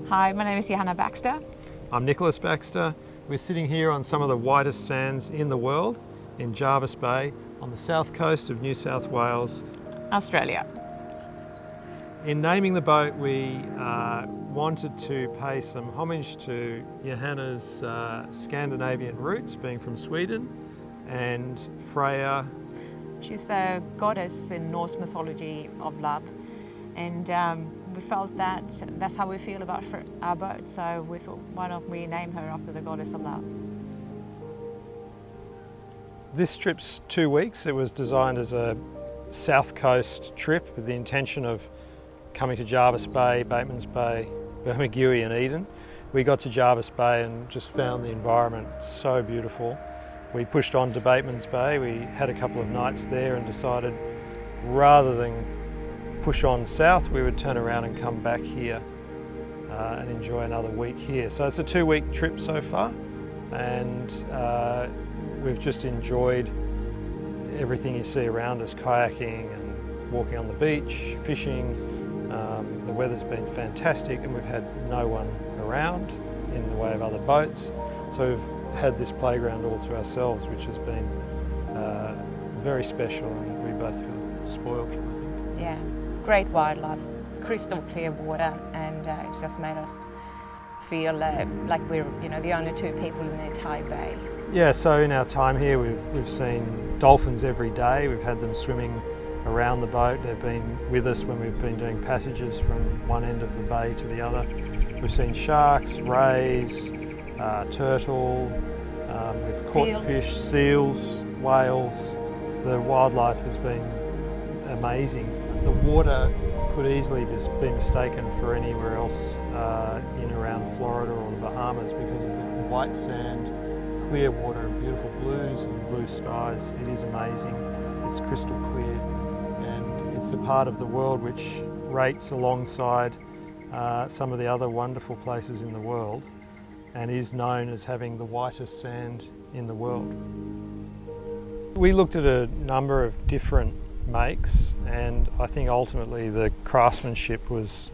Hi, my name is Baxter. I'm Nicholas Baxter. We're sitting here on some of the whitest sands in the world in Jervis Bay on the south coast of New South Wales, Australia. In naming the boat, we wanted to pay some homage to Johanna's Scandinavian roots, being from Sweden, and Freja. She's the goddess in Norse mythology of love, and we felt that that's how we feel about our boat, so we thought, why don't we name her after the goddess of love? This trip's 2 weeks. It was designed as a south coast trip with the intention of coming to Jervis Bay, Bateman's Bay, Bermagui and Eden. We got to Jervis Bay and just found the environment so beautiful. We pushed on to Bateman's Bay. We had a couple of nights there and decided rather than push on south, we would turn around and come back here and enjoy another week here. So it's a 2-week trip so far, and we've just enjoyed everything you see around us, kayaking and walking on the beach, fishing. The weather's been fantastic and we've had no one around in the way of other boats. So we've had this playground all to ourselves, which has been very special, and we both feel spoiled, I think. Yeah, great wildlife, crystal clear water, and it's just made us feel like we're the only 2 people in the entire bay. Yeah, so in our time here we've seen dolphins every day. We've had them swimming around the boat. They've been with us when we've been doing passages from one end of the bay to the other. We've seen sharks, rays, turtle, we've caught fish, seals, whales. The wildlife has been amazing. The water could easily be mistaken for anywhere else in around Florida or the Bahamas because of the white sand, clear water, beautiful blues and blue skies. It is amazing. It's crystal clear, and it's a part of the world which rates alongside some of the other wonderful places in the world, and is known as having the whitest sand in the world. We looked at a number of different makes, and I think ultimately the craftsmanship was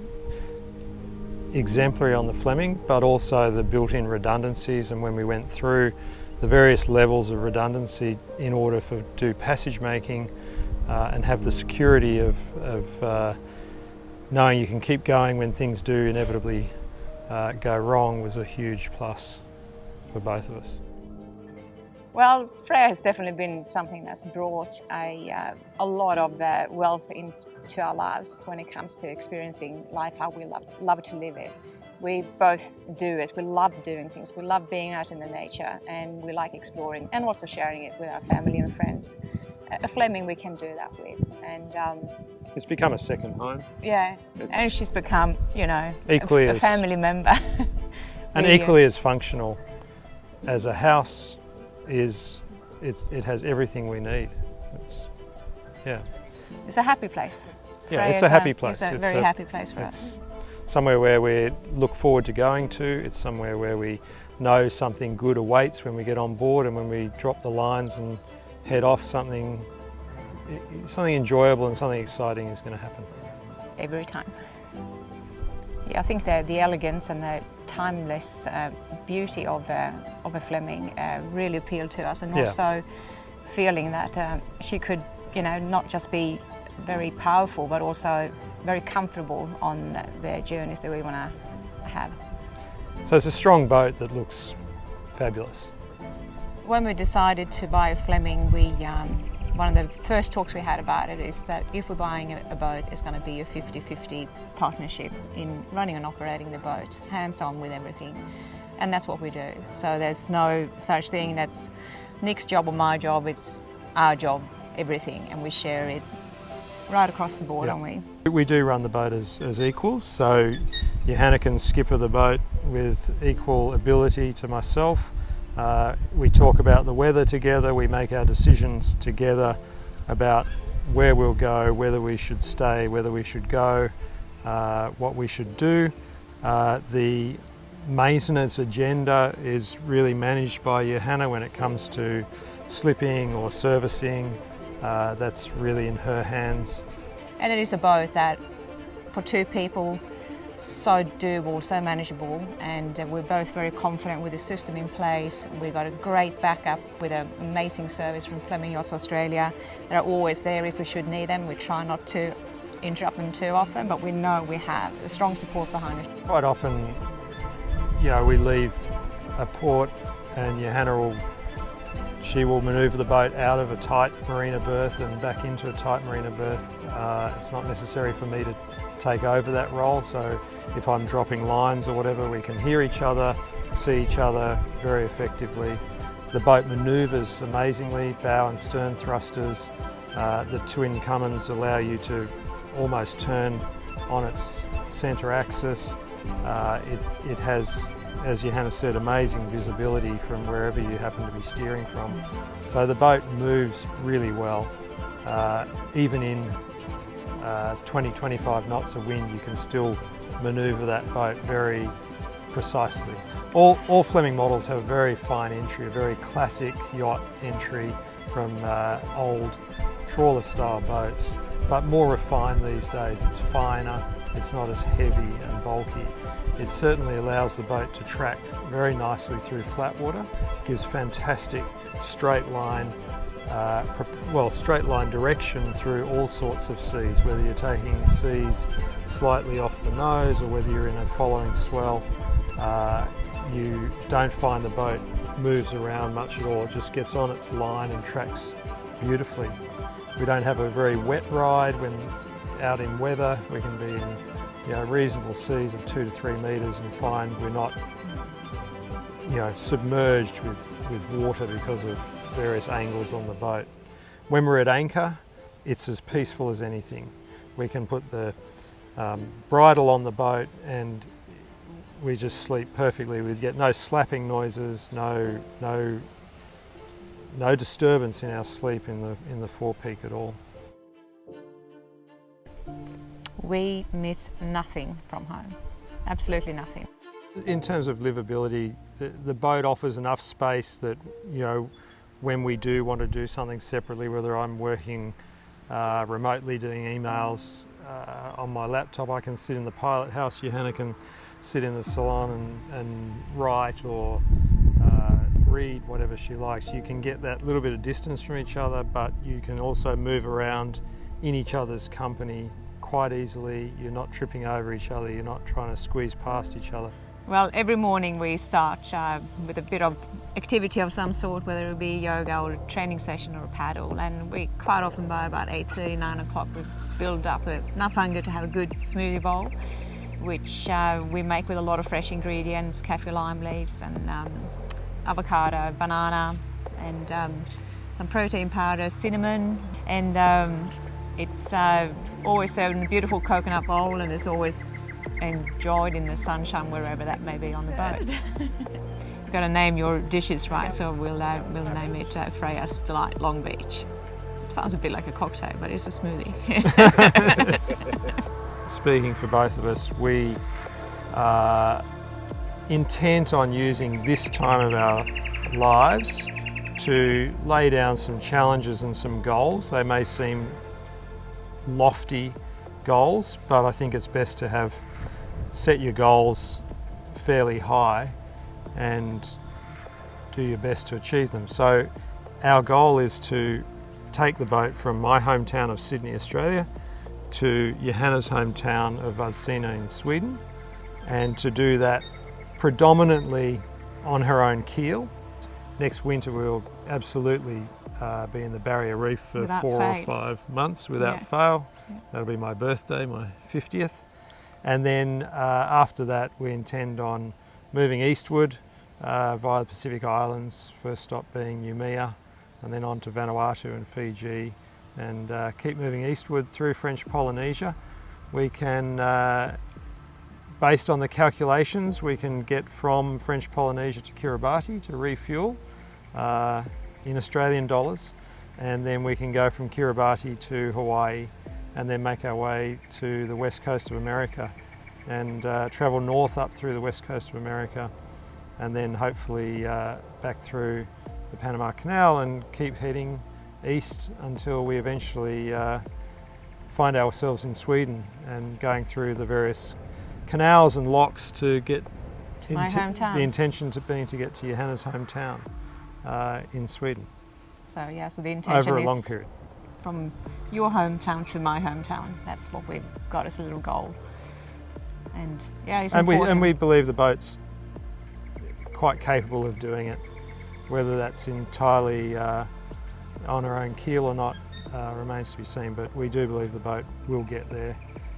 exemplary on the Fleming, but also the built-in redundancies, and when we went through the various levels of redundancy in order to do passage making and have the security of knowing you can keep going when things do inevitably go wrong was a huge plus for both of us. Well, Freja has definitely been something that's brought a lot of wealth into our lives when it comes to experiencing life how we love to live it. We both do it. We love doing things. We love being out in the nature, and we like exploring and also sharing it with our family and friends. A Fleming we can do that with, and it's become a second home. Yeah, and she's become, equally a family member. And equally as functional as a house is. It has everything we need. It's a happy place. Yeah, it's a happy place. It's a very happy place for us. Somewhere where we look forward to going to. It's somewhere where we know something good awaits when we get on board, and when we drop the lines and head off, something enjoyable and something exciting is going to happen. Every time. Yeah, I think the elegance and the timeless beauty of a Fleming really appealed to us, and also feeling that she could, not just be very powerful, but also very comfortable on the journeys that we want to have. So it's a strong boat that looks fabulous. When we decided to buy a Fleming, one of the first talks we had about it is that if we're buying a boat, it's going to be a 50-50 partnership in running and operating the boat, hands-on with everything. And that's what we do. So there's no such thing that's Nick's job or my job, it's our job, everything, and we share it right across the board, don't we? We do run the boat as equals, so Johanna can skipper the boat with equal ability to myself. We talk about the weather together, we make our decisions together about where we'll go, whether we should stay, whether we should go, what we should do. The maintenance agenda is really managed by Johanna when it comes to slipping or servicing. That's really in her hands. And it is a boat that for 2 people so doable, so manageable, and we're both very confident with the system in place. We've got a great backup with an amazing service from Fleming Yachts Australia. They're always there if we should need them. We try not to interrupt them too often, but we know we have a strong support behind it. Quite often, we leave a port and Johanna will manoeuvre the boat out of a tight marina berth and back into a tight marina berth. It's not necessary for me to take over that role, so if I'm dropping lines or whatever, we can hear each other, see each other very effectively. The boat manoeuvres amazingly, bow and stern thrusters. The twin Cummins allow you to almost turn on its centre axis. It has, as Johanna said, amazing visibility from wherever you happen to be steering from. So the boat moves really well. Even in 20-25 knots of wind, you can still manoeuvre that boat very precisely. All Fleming models have a very fine entry, a very classic yacht entry from old trawler style boats, but more refined these days. It's finer, it's not as heavy and bulky. It certainly allows the boat to track very nicely through flat water, gives fantastic straight line direction through all sorts of seas, whether you're taking seas slightly off the nose or whether you're in a following swell. You don't find the boat moves around much at all. It just gets on its line and tracks beautifully. We don't have a very wet ride when out in weather. We can be in reasonable seas of 2 to 3 metres and find we're not submerged with water because of various angles on the boat. When we're at anchor, it's as peaceful as anything. We can put the bridle on the boat and we just sleep perfectly. We get no slapping noises, no disturbance in our sleep in the forepeak at all. We miss nothing from home, absolutely nothing. In terms of livability, the boat offers enough space that when we do want to do something separately, whether I'm working remotely doing emails on my laptop, I can sit in the pilot house, Johanna can sit in the salon and write or read, whatever she likes. You can get that little bit of distance from each other, but you can also move around in each other's company quite easily. You're not tripping over each other, you're not trying to squeeze past each other. Well, every morning we start with a bit of activity of some sort, whether it be yoga or a training session or a paddle, and we quite often by about 8:30, 9 o'clock we build up enough hunger to have a good smoothie bowl, which we make with a lot of fresh ingredients, kaffir lime leaves and avocado, banana and some protein powder, cinnamon, and it's always served in a beautiful coconut bowl and is always enjoyed in the sunshine wherever that may be on the boat. You've got to name your dishes right, so we'll name it Freja's Delight Long Beach. Sounds a bit like a cocktail, but it's a smoothie. Speaking for both of us, we are intent on using this time of our lives to lay down some challenges and some goals. They may seem lofty goals, but I think it's best to set your goals fairly high and do your best to achieve them. So our goal is to take the boat from my hometown of Sydney, Australia, to Johanna's hometown of Vadstena in Sweden, and to do that predominantly on her own keel. Next winter we'll absolutely be in the Barrier Reef for without 4 fail. or 5 months without fail. Yeah. That'll be my birthday, my 50th. And then after that we intend on moving eastward via the Pacific Islands, first stop being Noumea, and then on to Vanuatu and Fiji, and keep moving eastward through French Polynesia. We can, based on the calculations, we can get from French Polynesia to Kiribati to refuel in Australian dollars, and then we can go from Kiribati to Hawaii and then make our way to the west coast of America and travel north up through the west coast of America, and then hopefully back through the Panama Canal and keep heading east until we eventually find ourselves in Sweden and going through the various canals and locks to get my hometown. The intention being to get to Johanna's hometown in Sweden. So yeah, so the intention over a is long period. From your hometown to my hometown. That's what we've got as a little goal. And yeah, it's important. And we believe the boat's quite capable of doing it. Whether that's entirely on her own keel or not remains to be seen, but we do believe the boat will get there,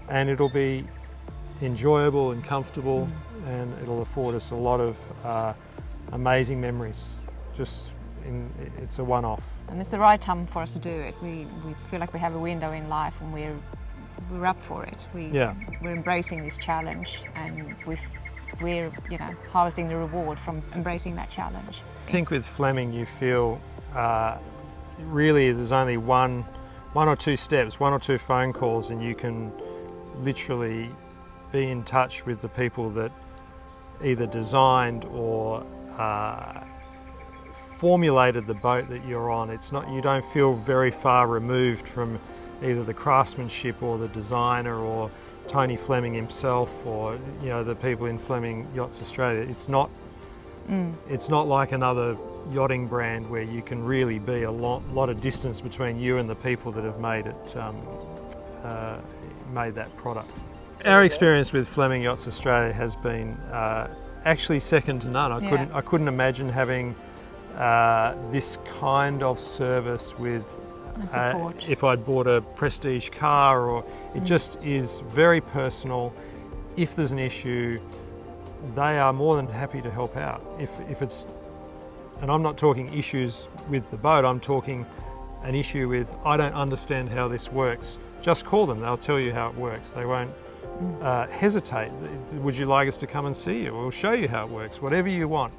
and it'll be enjoyable and comfortable, and it'll afford us a lot of amazing memories. It's a one-off. And it's the right time for us to do it. We feel like we have a window in life, and we're up for it. We're embracing this challenge, and we're harvesting the reward from embracing that challenge. I think with Fleming you feel really there's only one or two steps, one or two phone calls, and you can literally be in touch with the people that either designed or formulated the boat that you're on. You don't feel very far removed from either the craftsmanship or the designer or Tony Fleming himself, or the people in Fleming Yachts Australia. It's not like another yachting brand where you can really be a lot of distance between you and the people that have made it, made that product. Our experience with Fleming Yachts Australia has been actually second to none. I couldn't imagine having this kind of service with if I'd bought a prestige car, or it just is very personal. If there's an issue, they are more than happy to help out. If it's, and I'm not talking issues with the boat, I'm talking an issue with, I don't understand how this works, just call them, they'll tell you how it works. They won't hesitate. Would you like us to come and see you? We'll show you how it works, whatever you want.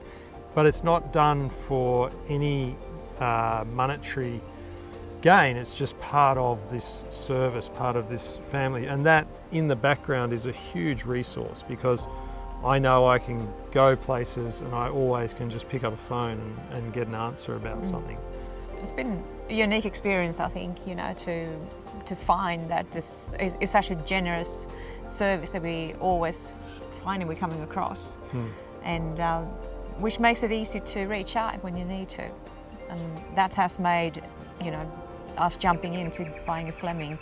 But it's not done for any monetary gain, it's just part of this service, part of this family. And that in the background is a huge resource, because I know I can go places and I always can just pick up a phone and get an answer about something. It's been a unique experience, I think, to find that this is such a generous service that we always find we're coming across, and which makes it easy to reach out when you need to. And that has made, us jumping into buying a Fleming,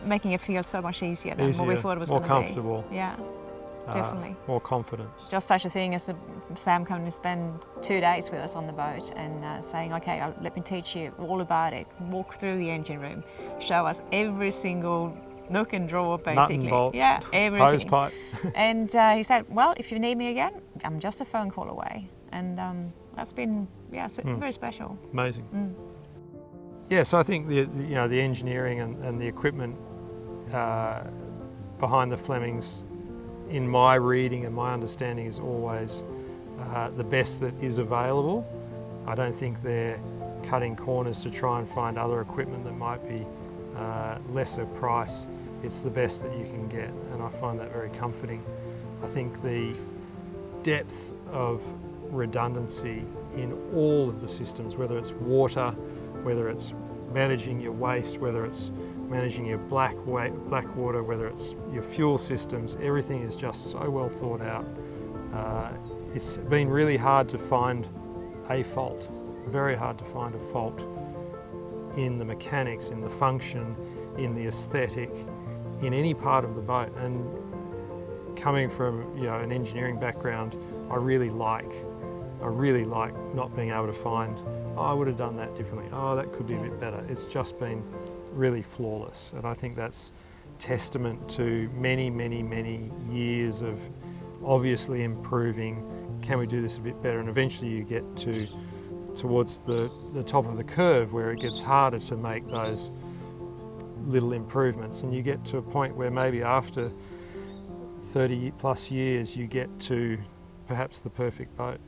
making it feel so much easier than what we thought it was going to be. More comfortable. Yeah, definitely. More confidence. Just such a thing as Sam coming to spend 2 days with us on the boat and saying, okay, let me teach you all about it, walk through the engine room, show us every single nook and drawer, basically. Nut and bolt. Yeah, everything. Hose pipe. And he said, well, if you need me again, I'm just a phone call away. And that's been, very special. Amazing. Yeah, so I think the engineering and the equipment behind the Flemings, in my reading and my understanding, is always the best that is available. I don't think they're cutting corners to try and find other equipment that might be lesser price. It's the best that you can get, and I find that very comforting. I think the depth of redundancy in all of the systems, whether it's water, whether it's managing your waste, whether it's managing your black water, whether it's your fuel systems, everything is just so well thought out. It's been really hard to find a fault, very hard to find a fault in the mechanics, in the function, in the aesthetic, in any part of the boat. And coming from an engineering background, I really like not being able to find, I would have done that differently, that could be a bit better. It's just been really flawless, and I think that's testament to many, many, many years of obviously improving. Can we do this a bit better? And eventually you get towards the top of the curve where it gets harder to make those little improvements, and you get to a point where maybe after 30 plus years you get to perhaps the perfect boat.